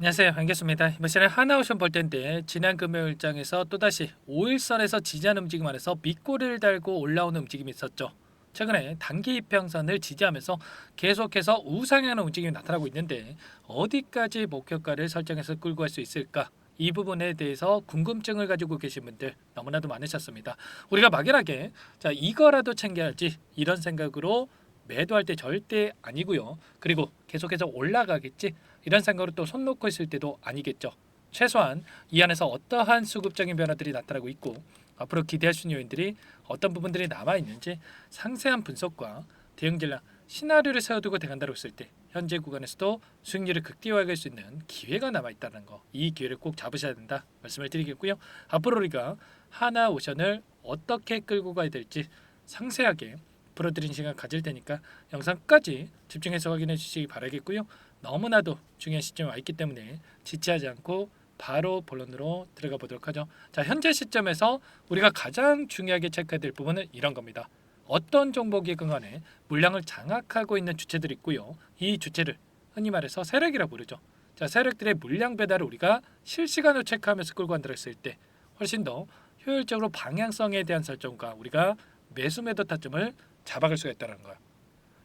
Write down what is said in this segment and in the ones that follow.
안녕하세요. 반갑습니다. 이번 시간에 하나오션 볼 텐데 지난 금요일장에서 또다시 5일선에서 지지한 움직임 안에서 밑꼬리를 달고 올라오는 움직임이 있었죠. 최근에 단기 이평선을 지지하면서 계속해서 우상향하는 움직임이 나타나고 있는데 어디까지 목표가를 설정해서 끌고 갈 수 있을까? 이 부분에 대해서 궁금증을 가지고 계신 분들 너무나도 많으셨습니다. 우리가 막연하게 이거라도 챙겨야지 이런 생각으로 매도할 때 절대 아니고요. 그리고 계속해서 올라가겠지 이런 생각으로 또 손 놓고 있을 때도 아니겠죠. 최소한 이 안에서 어떠한 수급적인 변화들이 나타나고 있고 앞으로 기대할 수 있는 요인들이 어떤 부분들이 남아 있는지 상세한 분석과 대응 전략 시나리오를 세워두고 대응한다고 했을 때 현재 구간에서도 수익률을 극대화할 수 있는 기회가 남아 있다는 거, 이 기회를 꼭 잡으셔야 된다 말씀을 드리겠고요. 앞으로 우리가 하나오션을 어떻게 끌고 가야 될지 상세하게 풀어드린 시간 가질 테니까 영상 끝까지 집중해서 확인해 주시기 바라겠고요. 너무나도 중요한 시점에 와 있기 때문에 지체하지 않고 바로 본론으로 들어가 보도록 하죠. 자, 현재 시점에서 우리가 가장 중요하게 체크해야 될 부분은 이런 겁니다. 어떤 종목이건 간에 물량을 장악하고 있는 주체들이 있고요. 이 주체를 흔히 말해서 세력이라고 부르죠. 자, 세력들의 물량 배달을 우리가 실시간으로 체크하면서 끌고 간다 했을 때 훨씬 더 효율적으로 방향성에 대한 설정과 우리가 매수 매도 타점을 잡아갈 수가 있다는 거예요.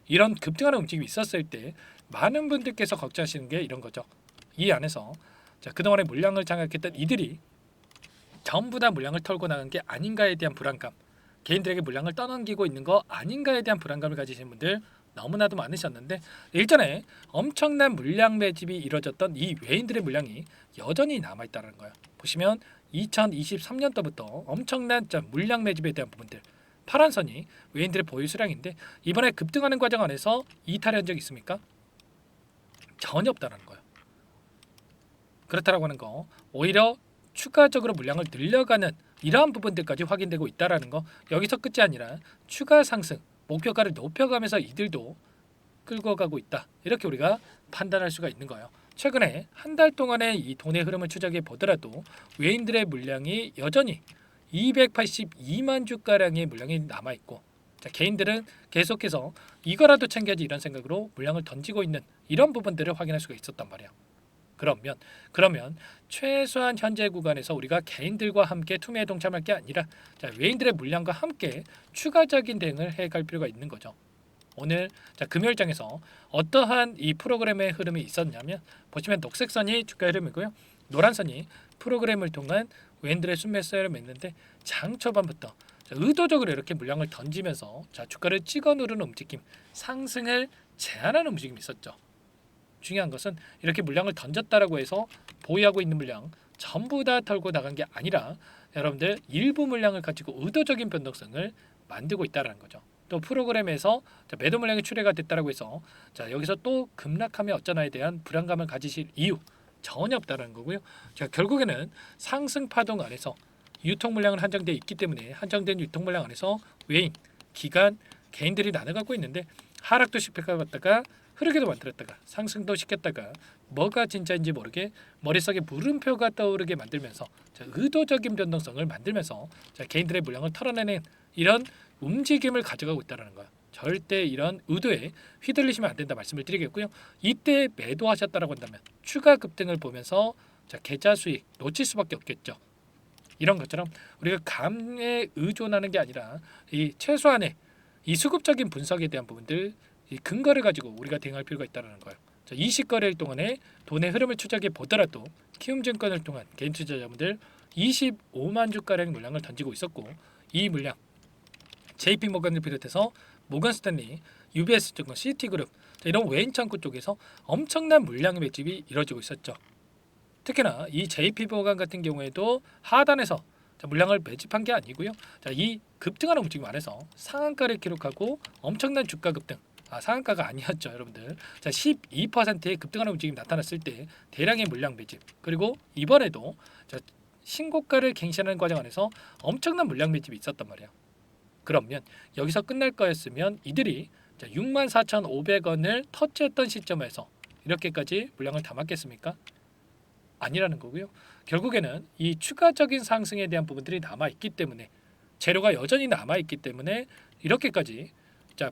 이런 급등하는 움직임이 있었을 때 많은 분들께서 걱정하시는 게 이런 거죠. 이 안에서 그동안의 물량을 장악했던 이들이 전부 다 물량을 털고 나간 게 아닌가에 대한 불안감, 개인들에게 물량을 떠넘기고 있는 거 아닌가에 대한 불안감을 가지신 분들 너무나도 많으셨는데 일전에 엄청난 물량 매집이 이루어졌던 이 외인들의 물량이 여전히 남아있다는 거예요. 보시면 2023년도부터 엄청난 물량 매집에 대한 부분들 파란 선이 외인들의 보유 수량인데 이번에 급등하는 과정 안에서 이탈한 적이 있습니까? 전혀 없다는 거예요. 그렇다라고 하는 거 오히려 추가적으로 물량을 늘려가는 이러한 부분들까지 확인되고 있다라는 거 여기서 끝이 아니라 추가 상승 목표가를 높여가면서 이들도 끌고 가고 있다 이렇게 우리가 판단할 수가 있는 거예요. 최근에 한 달 동안의 이 돈의 흐름을 추적해 보더라도 외인들의 물량이 여전히 282만 주가량의 물량이 남아 있고 개인들은 계속해서 이거라도 챙겨야지 이런 생각으로 물량을 던지고 있는 이런 부분들을 확인할 수가 있었단 말이야. 그러면 최소한 현재 구간에서 우리가 개인들과 함께 투매에 동참할 게 아니라 외인들의 물량과 함께 추가적인 대응을 해갈 필요가 있는 거죠. 오늘 금요일장에서 어떠한 이 프로그램의 흐름이 있었냐면 보시면 녹색선이 주가 흐름이고요. 노란선이 프로그램을 통한 외인들의 순매수를 맺는데 장 초반부터 의도적으로 이렇게 물량을 던지면서 주가를 찍어 누르는 움직임, 상승을 제한하는 움직임이 있었죠. 중요한 것은 이렇게 물량을 던졌다라고 해서 보유하고 있는 물량 전부 다 털고 나간 게 아니라 여러분들 일부 물량을 가지고 의도적인 변동성을 만들고 있다라는 거죠. 또 프로그램에서 매도 물량이 출회가 됐다라고 해서 여기서 또 급락하면 어쩌나에 대한 불안감을 가지실 이유 전혀 없다라는 거고요. 결국에는 상승 파동 안에서 유통 물량은 한정되어 있기 때문에 한정된 유통 물량 안에서 외인, 기관, 개인들이 나눠 갖고 있는데 하락도 시켜갔다가 흐르게도 만들었다가 상승도 시켰다가 뭐가 진짜인지 모르게 머릿속에 물음표가 떠오르게 만들면서 의도적인 변동성을 만들면서 개인들의 물량을 털어내는 이런 움직임을 가져가고 있다는 거야. 절대 이런 의도에 휘둘리시면 안 된다 말씀을 드리겠고요. 이때 매도하셨다라고 한다면 추가 급등을 보면서 계좌 수익 놓칠 수밖에 없겠죠. 이런 것처럼 우리가 감에 의존하는 게 아니라 이 최소한의 이 수급적인 분석에 대한 부분들 이 근거를 가지고 우리가 대응할 필요가 있다는 거예요. 20거래일 동안에 돈의 흐름을 추적해 보더라도 키움증권을 통한 개인 투자자분들 25만 주가량 물량을 던지고 있었고 이 물량 JP 모건을 비롯해서 모건 스탠리, UBS 증권, 시티그룹 이런 외인 창구 쪽에서 엄청난 물량 매집이 이루어지고 있었죠. 특히나 이 JP 모건 같은 경우에도 하단에서 물량을 매집한 게 아니고요. 이 급등하는 움직임 안에서 상한가를 기록하고 엄청난 주가 급등. 상한가가 아니었죠, 여러분들. 12%의 급등하는 움직임이 나타났을 때 대량의 물량 매집. 그리고 이번에도 신고가를 갱신하는 과정 안에서 엄청난 물량 매집이 있었단 말이에요. 그러면 여기서 끝날 거였으면 이들이 64,500원을 터치했던 시점에서 이렇게까지 물량을 담았겠습니까? 아니라는 거고요. 결국에는 이 추가적인 상승에 대한 부분들이 남아 있기 때문에 재료가 여전히 남아 있기 때문에 이렇게까지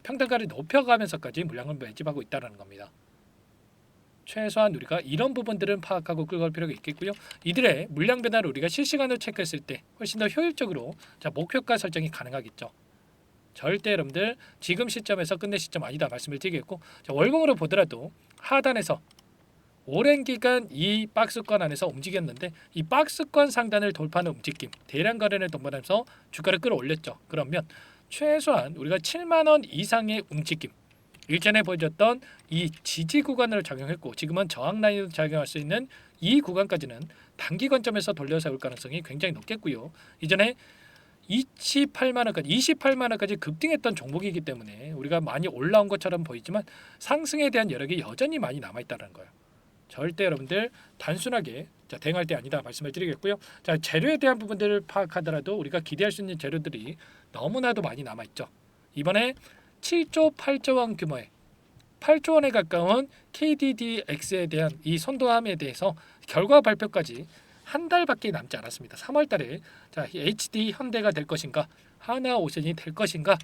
평단가를 높여가면서까지 물량을 매집하고 있다는 겁니다. 최소한 우리가 이런 부분들은 파악하고 끌어갈 필요가 있겠고요. 이들의 물량 변화를 우리가 실시간으로 체크했을 때 훨씬 더 효율적으로 목표가 설정이 가능하겠죠. 절대 여러분들 지금 시점에서 끝낼 시점 아니다 말씀을 드리겠고, 월봉으로 보더라도 하단에서 오랜 기간 이 박스권 안에서 움직였는데 이 박스권 상단을 돌파하는 움직임, 대량 거래를 동반하면서 주가를 끌어올렸죠. 그러면 최소한 우리가 7만 원 이상의 움직임, 일전에 보여줬던 이 지지 구간을 작용했고 지금은 저항 라인으로 작용할 수 있는 이 구간까지는 단기 관점에서 돌려세울 가능성이 굉장히 높겠고요. 이전에 28만 원까지 급등했던 종목이기 때문에 우리가 많이 올라온 것처럼 보이지만 상승에 대한 여력이 여전히 많이 남아 있다는 거예요. 절대 여러분들 단순하게 대응할 때 아니다 말씀을 드리겠고요. 재료에 대한 부분들을 파악하더라도 우리가 기대할 수 있는 재료들이 너무나도 많이 남아 있죠. 이번에 7조 8조 원 규모의 8조 원에 가까운 KDDX에 대한 이 선도함에 대해서 결과 발표까지 한 달밖에 남지 않았습니다. 3월 달에 HD 현대가 될 것인가, 하나오션이 될 것인가,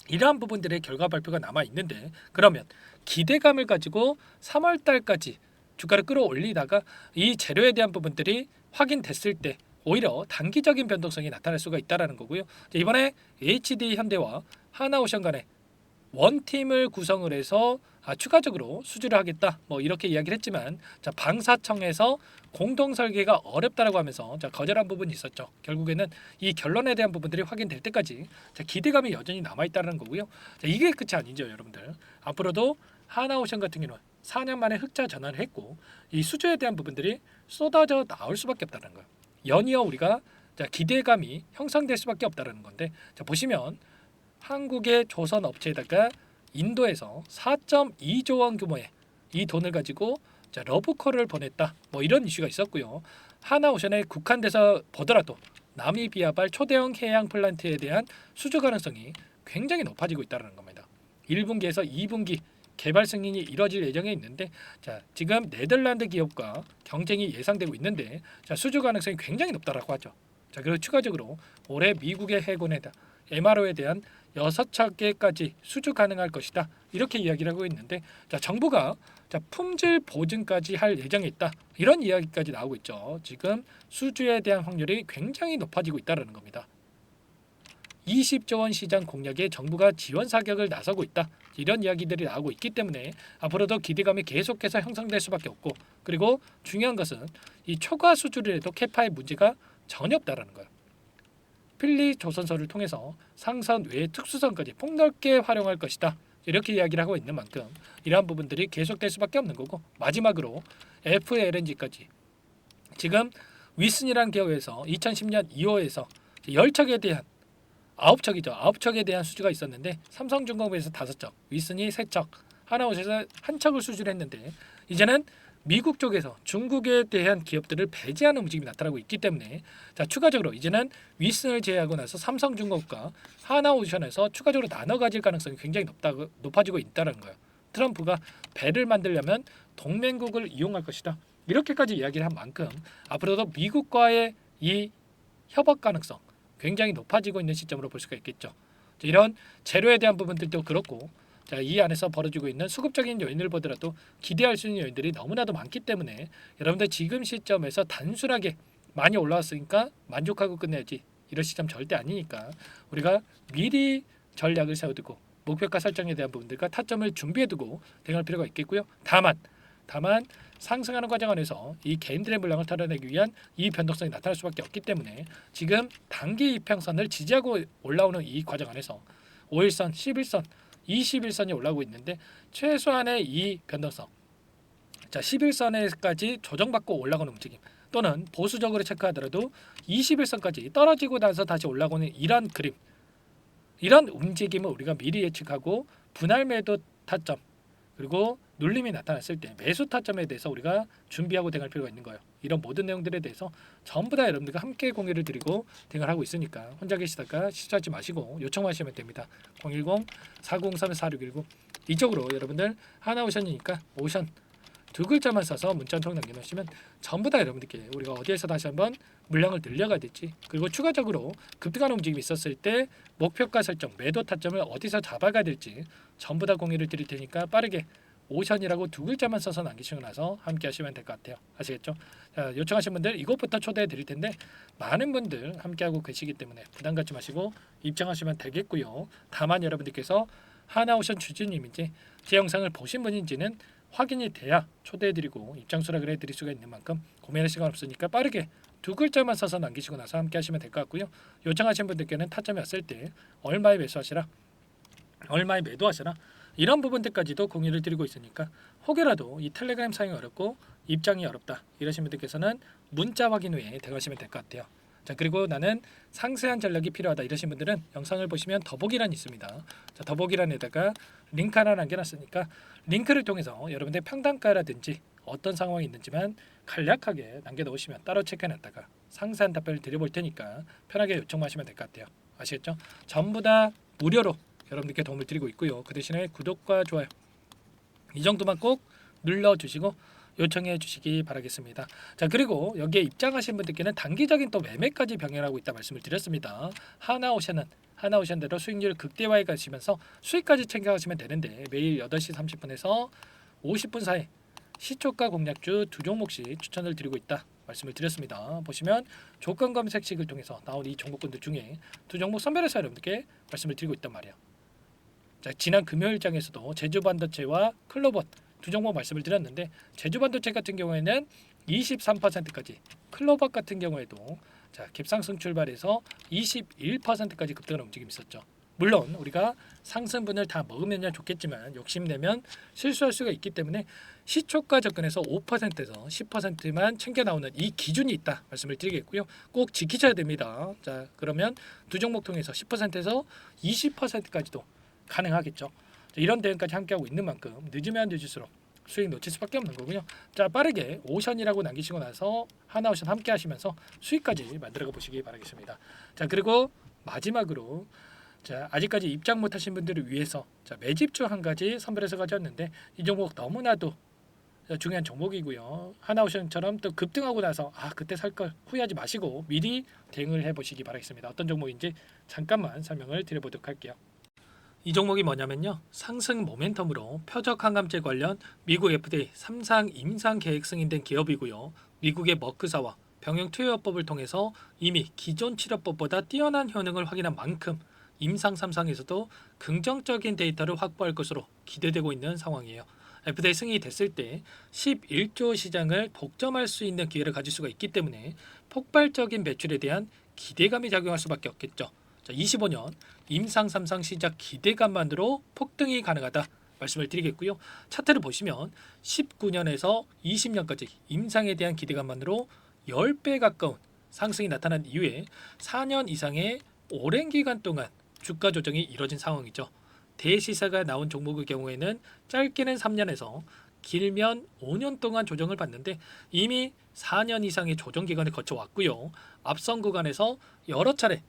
이러한 부분들의 결과 발표가 남아 있는데, 그러면 기대감을 가지고 3월 달까지 주가를 끌어올리다가 이 재료에 대한 부분들이 확인됐을 때 오히려 단기적인 변동성이 나타날 수가 있다라는 거고요. 이번에 HD 현대와 하나오션 간에 원팀을 구성을 해서 추가적으로 수주를 하겠다 이렇게 이야기를 했지만 방사청에서 공동 설계가 어렵다라고 하면서 거절한 부분이 있었죠. 결국에는 이 결론에 대한 부분들이 확인될 때까지 기대감이 여전히 남아있다는 거고요. 이게 끝이 아니죠 여러분들. 앞으로도 하나오션 같은 경우는 4년 만에 흑자 전환을 했고 이 수주에 대한 부분들이 쏟아져 나올 수밖에 없다는 거예요. 연이어 우리가 기대감이 형성될 수밖에 없다는 건데, 보시면 한국의 조선 업체에다가 인도에서 4.2조 원 규모의 이 돈을 가지고 러브콜을 보냈다 이런 이슈가 있었고요. 하나오션에 국한돼서 보더라도 나미비아발 초대형 해양 플란트에 대한 수주 가능성이 굉장히 높아지고 있다는 겁니다. 1분기에서 2분기 개발 승인이 이뤄질 예정에 있는데 지금 네덜란드 기업과 경쟁이 예상되고 있는데 수주 가능성이 굉장히 높다라고 하죠. 그리고 추가적으로 올해 미국의 해군에다 MRO에 대한 6척에까지 수주 가능할 것이다 이렇게 이야기를 하고 있는데, 정부가 품질 보증까지 할 예정에 있다 이런 이야기까지 나오고 있죠. 지금 수주에 대한 확률이 굉장히 높아지고 있다는 겁니다. 20조 원 시장 공략에 정부가 지원 사격을 나서고 있다 이런 이야기들이 나오고 있기 때문에 앞으로도 기대감이 계속해서 형성될 수밖에 없고, 그리고 중요한 것은 이 초과 수주를 해도 캐파의 문제가 전혀 없다라는 거예요. 필리 조선소를 통해서 상선 외의 특수선까지 폭넓게 활용할 것이다 이렇게 이야기를 하고 있는 만큼 이러한 부분들이 계속될 수밖에 없는 거고, 마지막으로 FLNG까지 지금 위슨이라는 기업에서 2010년 2호에서 10척에 대한 9척에 대한 수주가 있었는데 삼성중공업에서 5척, 위슨이 3척, 하나오션에서 1척을 수주를 했는데 이제는 미국 쪽에서 중국에 대한 기업들을 배제하는 움직임이 나타나고 있기 때문에 추가적으로 이제는 위슨을 제외하고 나서 삼성중공업과 하나오션에서 추가적으로 나눠 가질 가능성이 굉장히 높아지고 있다는 거예요. 트럼프가 배를 만들려면 동맹국을 이용할 것이다 이렇게까지 이야기를 한 만큼 앞으로도 미국과의 이 협업 가능성 굉장히 높아지고 있는 시점으로 볼 수가 있겠죠. 이런 재료에 대한 부분들도 그렇고 이 안에서 벌어지고 있는 수급적인 요인을 보더라도 기대할 수 있는 요인들이 너무나도 많기 때문에 여러분들 지금 시점에서 단순하게 많이 올라왔으니까 만족하고 끝내야지 이런 시점 절대 아니니까 우리가 미리 전략을 세워두고 목표가 설정에 대한 부분들과 타점을 준비해두고 대응할 필요가 있겠고요. 다만 상승하는 과정 안에서 이 개인들의 물량을 털어내기 위한 이 변동성이 나타날 수밖에 없기 때문에 지금 단기 이평선을 지지하고 올라오는 이 과정 안에서 5일선, 11선, 21선이 올라오고 있는데 최소한의 이 변동성 11선에까지 조정받고 올라가는 움직임 또는 보수적으로 체크하더라도 21선까지 떨어지고 나서 다시 올라오는 이런 그림, 이런 움직임을 우리가 미리 예측하고 분할 매도 타점 그리고 눌림이 나타났을 때 매수 타점에 대해서 우리가 준비하고 대응할 필요가 있는 거예요. 이런 모든 내용들에 대해서 전부 다 여러분들과 함께 공유를 드리고 대응을 하고 있으니까 혼자 계시다가 실수하지 마시고 요청하시면 됩니다. 010-4034-4619 이쪽으로 여러분들 하나오션이니까 오션 두 글자만 써서 문자 한 통 남겨놓으시면 전부 다 여러분들께 우리가 어디에서 다시 한번 물량을 늘려가야 될지, 그리고 추가적으로 급등하는 움직임이 있었을 때 목표가 설정, 매도 타점을 어디서 잡아가야 될지 전부 다 공유를 드릴 테니까 빠르게 오션이라고 두 글자만 써서 남기시고 나서 함께 하시면 될 것 같아요. 아시겠죠? 자, 요청하신 분들 이것부터 초대해 드릴 텐데 많은 분들 함께 하고 계시기 때문에 부담 갖지 마시고 입장하시면 되겠고요. 다만 여러분들께서 하나오션 주주님인지 제 영상을 보신 분인지는 확인이 돼야 초대해 드리고 입장 수락을 해 드릴 수가 있는 만큼 고민할 시간 없으니까 빠르게 두 글자만 써서 남기시고 나서 함께 하시면 될 것 같고요. 요청하신 분들께는 타점이 왔을 때 얼마에 매수하시라, 얼마에 매도하시라, 이런 부분들까지도 공유를 드리고 있으니까 혹여라도 이 텔레그램 사용이 어렵고 입장이 어렵다 이러신 분들께서는 문자 확인 후에 대화하시면 될 것 같아요. 자, 그리고 나는 상세한 전략이 필요하다 이러신 분들은 영상을 보시면 더보기란이 있습니다. 자, 더보기란에다가 링크 하나 남겨놨으니까 링크를 통해서 여러분들 평단가라든지 어떤 상황이 있는지만 간략하게 남겨놓으시면 따로 체크해놨다가 상세한 답변을 드려볼 테니까 편하게 요청하시면 될 것 같아요. 아시겠죠? 전부 다 무료로 여러분들께 도움을 드리고 있고요. 그 대신에 구독과 좋아요 이 정도만 꼭 눌러주시고 요청해 주시기 바라겠습니다. 자, 그리고 여기에 입장하신 분들께는 단기적인 또 매매까지 병행하고 있다 말씀을 드렸습니다. 하나오션대로 수익률 극대화해 가시면서 수익까지 챙겨가시면 되는데 매일 8시 30분에서 50분 사이 시초가 공략주 두 종목씩 추천을 드리고 있다 말씀을 드렸습니다. 보시면 조건 검색식을 통해서 나온 이 종목군들 중에 두 종목 선별해서 여러분들께 말씀을 드리고 있단 말이에요. 자, 지난 금요일장에서도 제주반도체와 클로봇 두 종목 말씀을 드렸는데 제주반도체 같은 경우에는 23%까지, 클로봇 같은 경우에도 자, 갭상승 출발해서 21%까지 급등하는 움직임이 있었죠. 물론 우리가 상승분을 다 먹으면야 좋겠지만 욕심내면 실수할 수가 있기 때문에 시초가 접근해서 5%에서 10%만 챙겨 나오는 이 기준이 있다 말씀을 드리겠고요. 꼭 지키셔야 됩니다. 자, 그러면 두 종목 통해서 10%에서 20%까지도 가능하겠죠. 이런 대응까지 함께하고 있는 만큼 늦으면 늦을수록 수익 놓칠 수밖에 없는 거고요. 자, 빠르게 오션이라고 남기시고 나서 하나오션 함께 하시면서 수익까지 만들어 보시기 바라겠습니다. 자, 그리고 마지막으로 자, 아직까지 입장 못하신 분들을 위해서 자, 매집주 한 가지 선별해서 가져왔는데 이 종목 너무나도 중요한 종목이고요. 하나오션처럼 또 급등하고 나서 그때 살 걸 후회하지 마시고 미리 대응을 해보시기 바라겠습니다. 어떤 종목인지 잠깐만 설명을 드려보도록 할게요. 이 종목이 뭐냐면요, 상승 모멘텀으로 표적 항암제 관련 미국 FDA 3상 임상 계획 승인된 기업이고요. 미국의 머크사와 병용 투여법을 통해서 이미 기존 치료법보다 뛰어난 효능을 확인한 만큼 임상 3상에서도 긍정적인 데이터를 확보할 것으로 기대되고 있는 상황이에요. FDA 승인이 됐을 때 11조 시장을 독점할 수 있는 기회를 가질 수가 있기 때문에 폭발적인 매출에 대한 기대감이 작용할 수밖에 없겠죠. 자, 25년 임상 3상 시작 기대감만으로 폭등이 가능하다 말씀을 드리겠고요. 차트를 보시면 19년에서 20년까지 임상에 대한 기대감만으로 10배 가까운 상승이 나타난 이후에 4년 이상의 오랜 기간 동안 주가 조정이 이뤄진 상황이죠. 대시세가 나온 종목의 경우에는 짧게는 3년에서 길면 5년 동안 조정을 받는데 이미 4년 이상의 조정 기간을 거쳐왔고요. 앞선 구간에서 여러 차례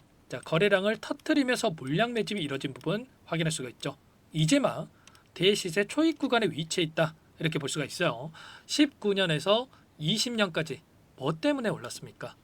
거래량을 터뜨리면서 물량 매집이 이뤄진 부분 확인할 수가 있죠. 이제 막 대시세 초입 구간에 위치해 있다 이렇게 볼 수가 있어요. 19년에서 20년까지 뭐 때문에 올랐습니까?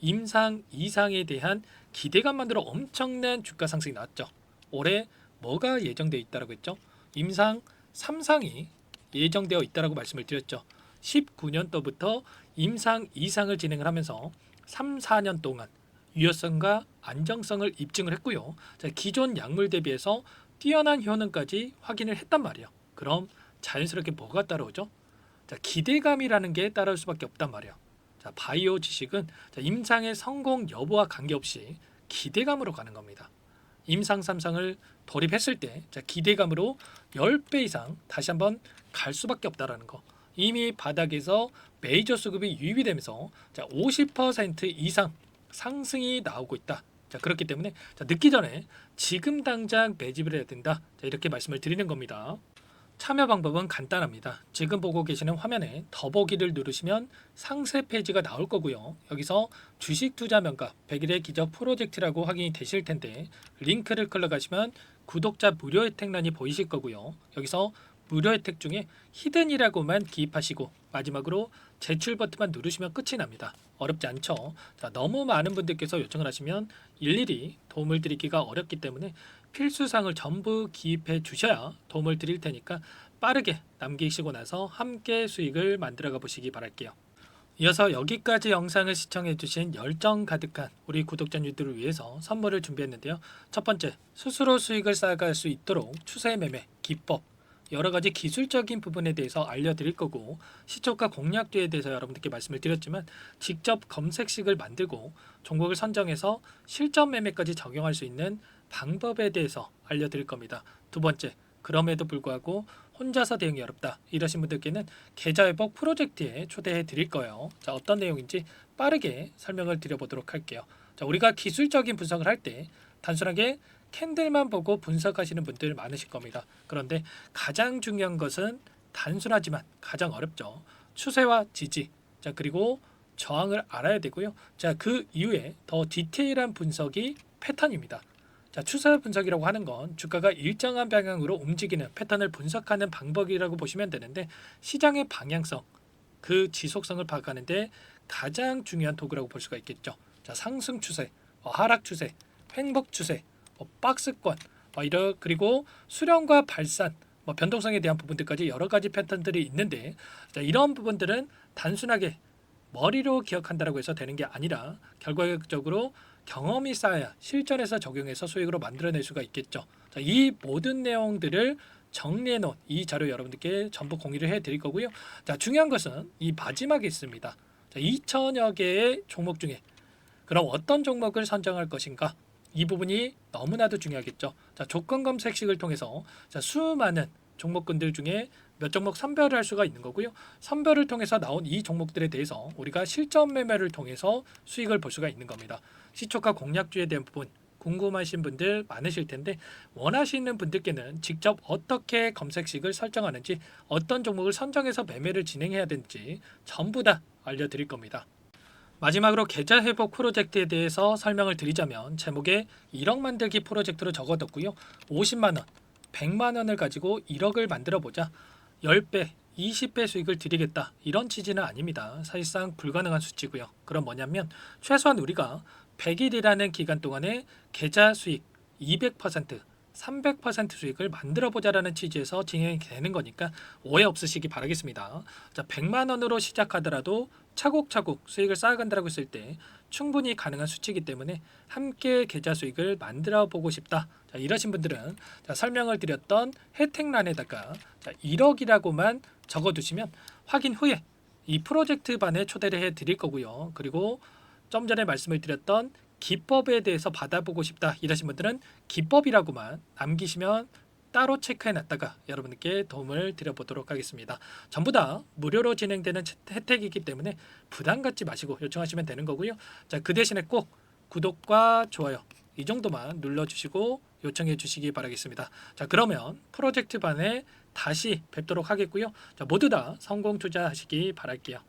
임상 이상에 대한 기대감만으로 엄청난 주가 상승이 나왔죠. 올해 뭐가 예정되어 있다고 했죠? 임상 3상이 예정되어 있다고 말씀을 드렸죠. 19년도부터 임상 이상을 진행을 하면서 3, 4년 동안 유효성과 안정성을 입증을 했고요. 자, 기존 약물 대비해서 뛰어난 효능까지 확인을 했단 말이에요. 그럼 자연스럽게 뭐가 따라오죠? 자, 기대감이라는 게 따라올 수밖에 없단 말이에요. 자, 바이오 지식은 임상의 성공 여부와 관계없이 기대감으로 가는 겁니다. 임상 3상을 돌입했을 때 기대감으로 10배 이상 다시 한번 갈 수밖에 없다라는 거. 이미 바닥에서 메이저 수급이 유입되면서 50% 이상 상승이 나오고 있다. 자, 그렇기 때문에 늦기 전에 지금 당장 매집을 해야 된다. 자, 이렇게 말씀을 드리는 겁니다. 참여 방법은 간단합니다. 지금 보고 계시는 화면에 더보기를 누르시면 상세 페이지가 나올 거고요. 여기서 주식 투자 명가 100일의 기적 프로젝트라고 확인이 되실 텐데 링크를 클릭하시면 구독자 무료 혜택란이 보이실 거고요. 여기서 무료 혜택 중에 히든이라고만 기입하시고 마지막으로 제출 버튼만 누르시면 끝이 납니다. 어렵지 않죠? 자, 너무 많은 분들께서 요청을 하시면 일일이 도움을 드리기가 어렵기 때문에 필수사항을 전부 기입해 주셔야 도움을 드릴 테니까 빠르게 남기시고 나서 함께 수익을 만들어가 보시기 바랄게요. 이어서 여기까지 영상을 시청해주신 열정 가득한 우리 구독자님들을 위해서 선물을 준비했는데요. 첫 번째, 스스로 수익을 쌓아갈 수 있도록 추세 매매 기법, 여러가지 기술적인 부분에 대해서 알려드릴 거고, 시초가 공략도에 대해서 여러분들께 말씀을 드렸지만 직접 검색식을 만들고 종목을 선정해서 실전 매매까지 적용할 수 있는 방법에 대해서 알려드릴 겁니다. 두 번째, 그럼에도 불구하고 혼자서 대응이 어렵다 이러신 분들께는 계좌회복 프로젝트에 초대해 드릴 거예요. 자, 어떤 내용인지 빠르게 설명을 드려보도록 할게요. 자, 우리가 기술적인 분석을 할 때 단순하게 캔들만 보고 분석하시는 분들 많으실 겁니다. 그런데 가장 중요한 것은 단순하지만 가장 어렵죠. 추세와 지지, 자, 그리고 저항을 알아야 되고요. 자, 그 이후에 더 디테일한 분석이 패턴입니다. 자, 추세 분석이라고 하는 건 주가가 일정한 방향으로 움직이는 패턴을 분석하는 방법이라고 보시면 되는데, 시장의 방향성, 그 지속성을 파악하는데 가장 중요한 도구라고 볼 수가 있겠죠. 자, 상승 추세, 하락 추세, 횡복 추세, 박스권, 그리고 수렴과 발산, 변동성에 대한 부분들까지 여러 가지 패턴들이 있는데, 자, 이런 부분들은 단순하게 머리로 기억한다라고 해서 되는 게 아니라 결과적으로 경험이 쌓아야 실전에서 적용해서 수익으로 만들어낼 수가 있겠죠. 자, 이 모든 내용들을 정리해 놓은 이 자료 여러분들께 전부 공유를 해 드릴 거고요. 자, 중요한 것은 이 마지막에 있습니다. 자, 2천여 개의 종목 중에 그럼 어떤 종목을 선정할 것인가? 이 부분이 너무나도 중요하겠죠. 자, 조건 검색식을 통해서 자, 수많은 종목군들 중에 몇 종목 선별을 할 수가 있는 거고요. 선별을 통해서 나온 이 종목들에 대해서 우리가 실전 매매를 통해서 수익을 볼 수가 있는 겁니다. 시초가 공략주에 대한 부분 궁금하신 분들 많으실 텐데, 원하시는 분들께는 직접 어떻게 검색식을 설정하는지, 어떤 종목을 선정해서 매매를 진행해야 되는지 전부 다 알려드릴 겁니다. 마지막으로 계좌 회복 프로젝트에 대해서 설명을 드리자면, 제목에 1억 만들기 프로젝트로 적어뒀고요. 50만 원, 100만 원을 가지고 1억을 만들어 보자. 10배, 20배 수익을 드리겠다. 이런 취지는 아닙니다. 사실상 불가능한 수치고요. 그럼 뭐냐면 최소한 우리가 100일이라는 기간 동안에 계좌 수익 200%, 300% 수익을 만들어 보자라는 취지에서 진행이 되는 거니까 오해 없으시기 바라겠습니다. 자, 100만 원으로 시작하더라도 차곡차곡 수익을 쌓아간다고 했을 때 충분히 가능한 수치이기 때문에 함께 계좌 수익을 만들어 보고 싶다. 자, 이러신 분들은 자, 설명을 드렸던 혜택란에다가 자, 1억이라고만 적어두시면 확인 후에 이 프로젝트 반에 초대를 해 드릴 거고요. 그리고 좀 전에 말씀을 드렸던 기법에 대해서 받아보고 싶다 이러신 분들은 기법이라고만 남기시면 따로 체크해 놨다가 여러분께 도움을 드려보도록 하겠습니다. 전부 다 무료로 진행되는 혜택이기 때문에 부담 갖지 마시고 요청하시면 되는 거고요. 자, 그 대신에 꼭 구독과 좋아요 이 정도만 눌러주시고 요청해 주시기 바라겠습니다. 자, 그러면 프로젝트 반에 다시 뵙도록 하겠고요. 자, 모두 다 성공 투자하시기 바랄게요.